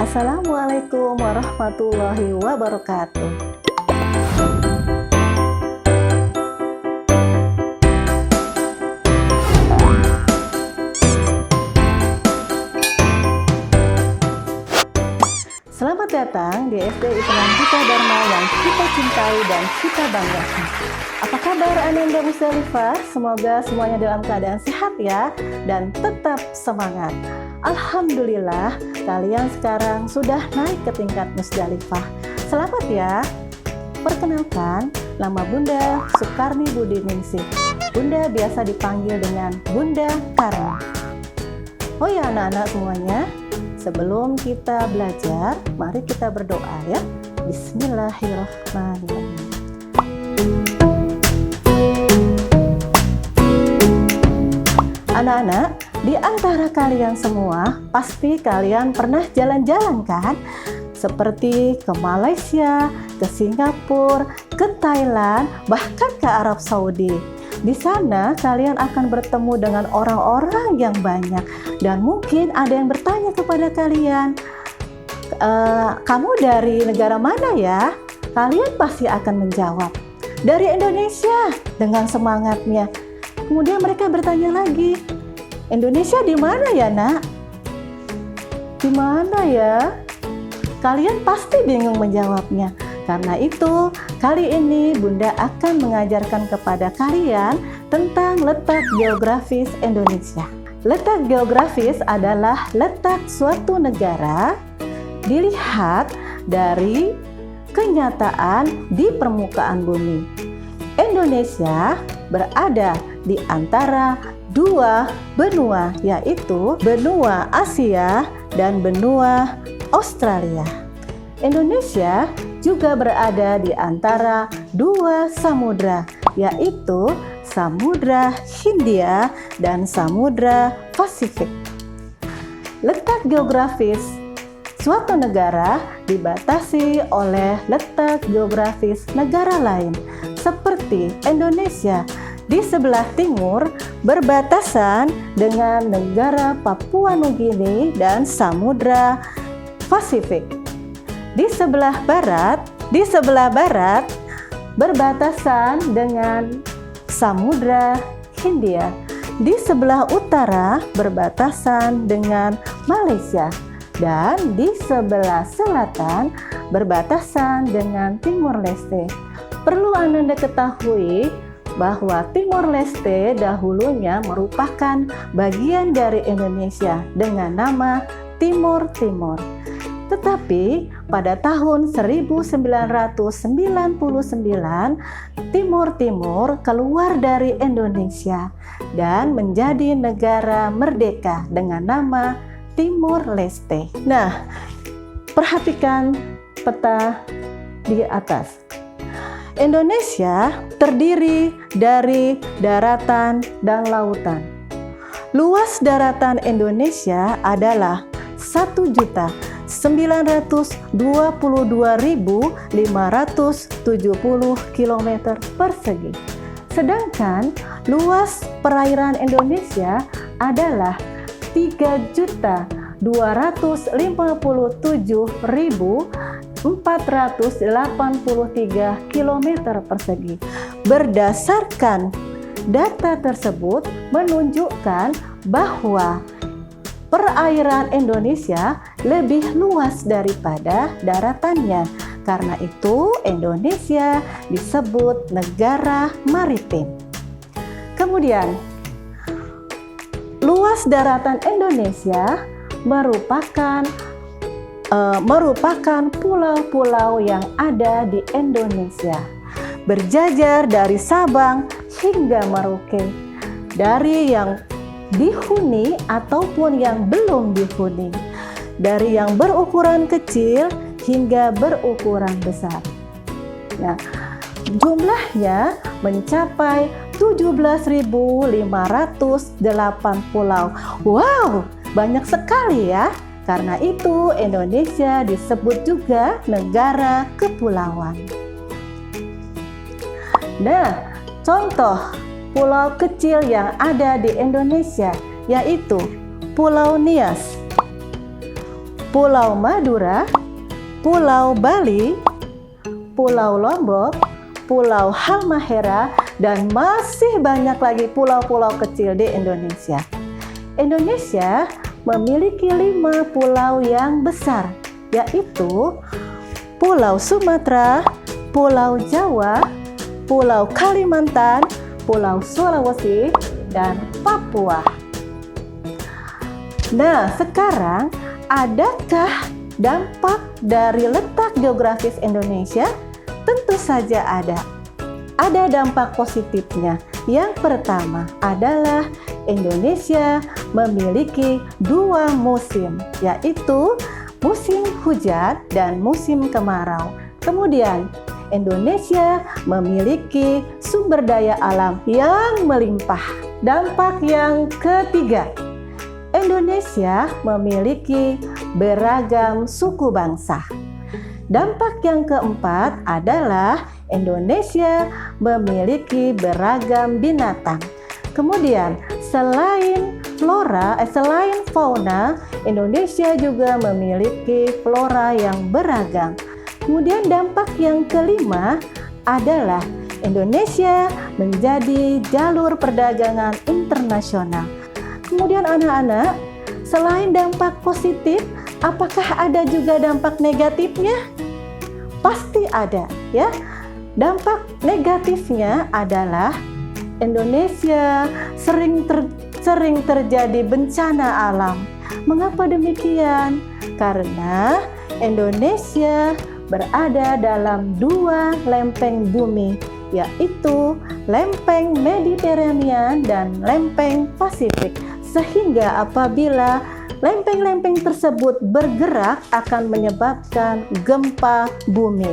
Assalamualaikum warahmatullahi wabarakatuh. Selamat datang di SD Islam Gita Dharma yang kita cintai dan kita banggakan. Apa kabar Ananda Musdalifah? Semoga semuanya dalam keadaan sehat ya dan tetap semangat. Alhamdulillah, kalian sekarang sudah naik ke tingkat Musdalifah. Selamat ya. Perkenalkan, nama Bunda Sukarni Budi Ningsih. Bunda biasa dipanggil dengan Bunda Karni. Oh ya anak-anak semuanya, sebelum kita belajar, mari kita berdoa ya. Bismillahirrahmanirrahim. Anak-anak, di antara kalian semua, pasti kalian pernah jalan-jalan kan? Seperti ke Malaysia, ke Singapura, ke Thailand, bahkan ke Arab Saudi. Di sana kalian akan bertemu dengan orang-orang yang banyak. Dan mungkin ada yang bertanya kepada kalian, kamu dari negara mana ya? Kalian pasti akan menjawab, dari Indonesia, dengan semangatnya. Kemudian mereka bertanya lagi, Indonesia di mana ya nak? Di mana ya? Kalian pasti bingung menjawabnya. Karena itu, kali ini Bunda akan mengajarkan kepada kalian tentang letak geografis Indonesia. Letak geografis adalah letak suatu negara dilihat dari kenyataan di permukaan bumi. Indonesia berada di antara dua benua, yaitu benua Asia dan benua Australia. Indonesia juga berada di antara dua samudra, yaitu Samudra Hindia dan Samudra Pasifik. Letak geografis suatu negara dibatasi oleh letak geografis negara lain, seperti Indonesia di sebelah timur berbatasan dengan negara Papua Nugini dan Samudra Pasifik. Di sebelah barat berbatasan dengan Samudra Hindia. Di sebelah utara berbatasan dengan Malaysia dan di sebelah selatan berbatasan dengan Timor Leste. Perlu Anda ketahui bahwa Timor Leste dahulunya merupakan bagian dari Indonesia dengan nama Timor Timur. Tetapi pada tahun 1999, Timor Timur keluar dari Indonesia dan menjadi negara merdeka dengan nama Timor Leste. Nah, perhatikan peta di atas. Indonesia terdiri dari daratan dan lautan. Luas daratan Indonesia adalah 1.922.570 km persegi. Sedangkan luas perairan Indonesia adalah 3.257.483 km persegi. Berdasarkan data tersebut menunjukkan bahwa perairan Indonesia lebih luas daripada daratannya. Karena itu Indonesia disebut negara maritim. Kemudian, luas daratan Indonesia merupakan pulau-pulau yang ada di Indonesia, berjajar dari Sabang hingga Merauke, dari yang dihuni ataupun yang belum dihuni, dari yang berukuran kecil hingga berukuran besar. Nah, jumlahnya mencapai 17.508 pulau. Wow, banyak sekali ya. Karena itu Indonesia disebut juga negara kepulauan. Nah, contoh pulau kecil yang ada di Indonesia yaitu Pulau Nias, Pulau Madura, Pulau Bali, Pulau Lombok, Pulau Halmahera, dan masih banyak lagi pulau-pulau kecil di Indonesia. Indonesia memiliki 5 pulau yang besar, yaitu Pulau Sumatera, Pulau Jawa, Pulau Kalimantan, Pulau Sulawesi, dan Papua. Nah, sekarang adakah dampak dari letak geografis Indonesia? Tentu saja ada. Ada dampak positifnya. Yang pertama adalah Indonesia memiliki 2 musim, yaitu musim hujan dan musim kemarau. Kemudian, Indonesia memiliki sumber daya alam yang melimpah. Dampak yang ketiga, Indonesia memiliki beragam suku bangsa. Dampak yang keempat adalah Indonesia memiliki beragam binatang. Kemudian, selain fauna, Indonesia juga memiliki flora yang beragam. Kemudian dampak yang kelima adalah Indonesia menjadi jalur perdagangan internasional. Kemudian anak-anak, selain dampak positif, apakah ada juga dampak negatifnya? Pasti ada, ya. Dampak negatifnya adalah Indonesia sering terjadi bencana alam. Mengapa demikian? Karena Indonesia berada dalam 2 lempeng bumi, yaitu lempeng Mediterania dan lempeng Pasifik. Sehingga apabila lempeng-lempeng tersebut bergerak akan menyebabkan gempa bumi.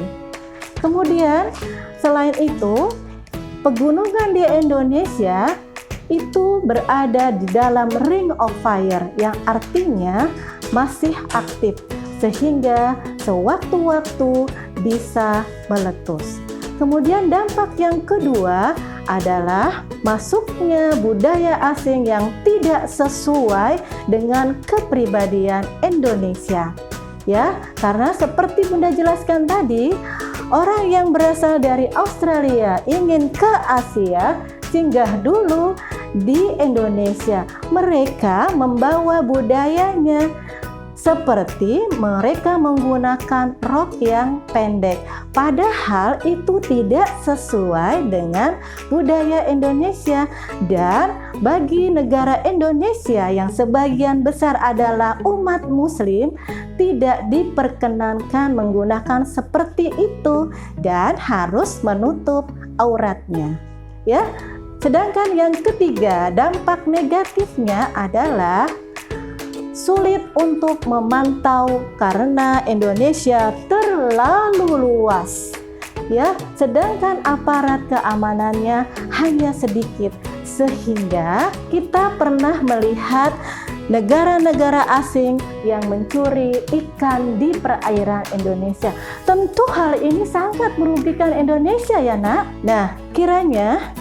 Kemudian selain itu, pegunungan di Indonesia itu berada di dalam ring of fire, yang artinya masih aktif sehingga sewaktu-waktu bisa meletus. Kemudian dampak yang kedua adalah masuknya budaya asing yang tidak sesuai dengan kepribadian Indonesia. Ya, karena seperti Bunda jelaskan tadi, orang yang berasal dari Australia ingin ke Asia singgah dulu di Indonesia. Mereka membawa budayanya, seperti mereka menggunakan rok yang pendek, padahal itu tidak sesuai dengan budaya Indonesia. Dan bagi negara Indonesia yang sebagian besar adalah umat muslim, tidak diperkenankan menggunakan seperti itu dan harus menutup auratnya, ya. Sedangkan yang ketiga, dampak negatifnya adalah sulit untuk memantau karena Indonesia terlalu luas, ya. Sedangkan aparat keamanannya hanya sedikit, sehingga kita pernah melihat negara-negara asing yang mencuri ikan di perairan Indonesia. Tentu hal ini sangat merugikan Indonesia, ya Nak. Nah, kiranya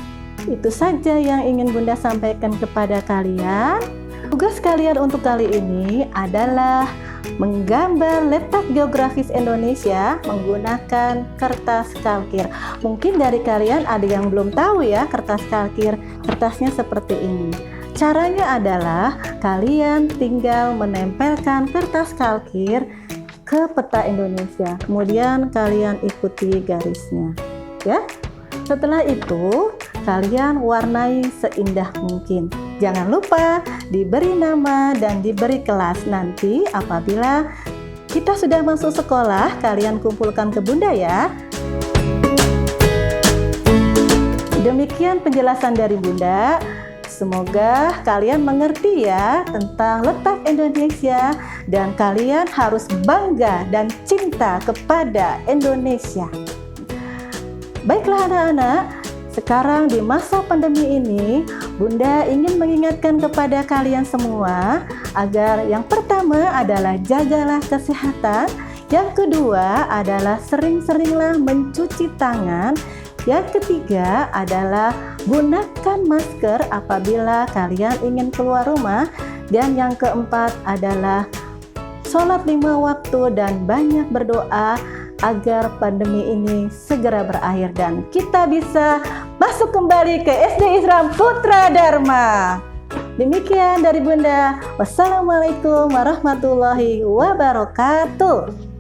itu saja yang ingin Bunda sampaikan kepada kalian. Tugas kalian untuk kali ini adalah menggambar letak geografis Indonesia menggunakan kertas kalkir. Mungkin dari kalian ada yang belum tahu ya kertas kalkir. Kertasnya seperti ini. Caranya adalah kalian tinggal menempelkan kertas kalkir ke peta Indonesia. Kemudian kalian ikuti garisnya, ya. Setelah itu, kalian warnai seindah mungkin. Jangan lupa diberi nama dan diberi kelas. Nanti apabila kita sudah masuk sekolah, kalian kumpulkan ke Bunda ya. Demikian penjelasan dari Bunda. Semoga kalian mengerti ya tentang letak Indonesia dan kalian harus bangga dan cinta kepada Indonesia. Baiklah anak-anak, sekarang di masa pandemi ini, Bunda ingin mengingatkan kepada kalian semua agar yang pertama adalah jagalah kesehatan, yang kedua adalah sering-seringlah mencuci tangan, yang ketiga adalah gunakan masker apabila kalian ingin keluar rumah, dan yang keempat adalah sholat 5 waktu, dan banyak berdoa agar pandemi ini segera berakhir dan kita bisa masuk kembali ke SD Islam Putra Dharma. Demikian dari Bunda. Wassalamualaikum warahmatullahi wabarakatuh.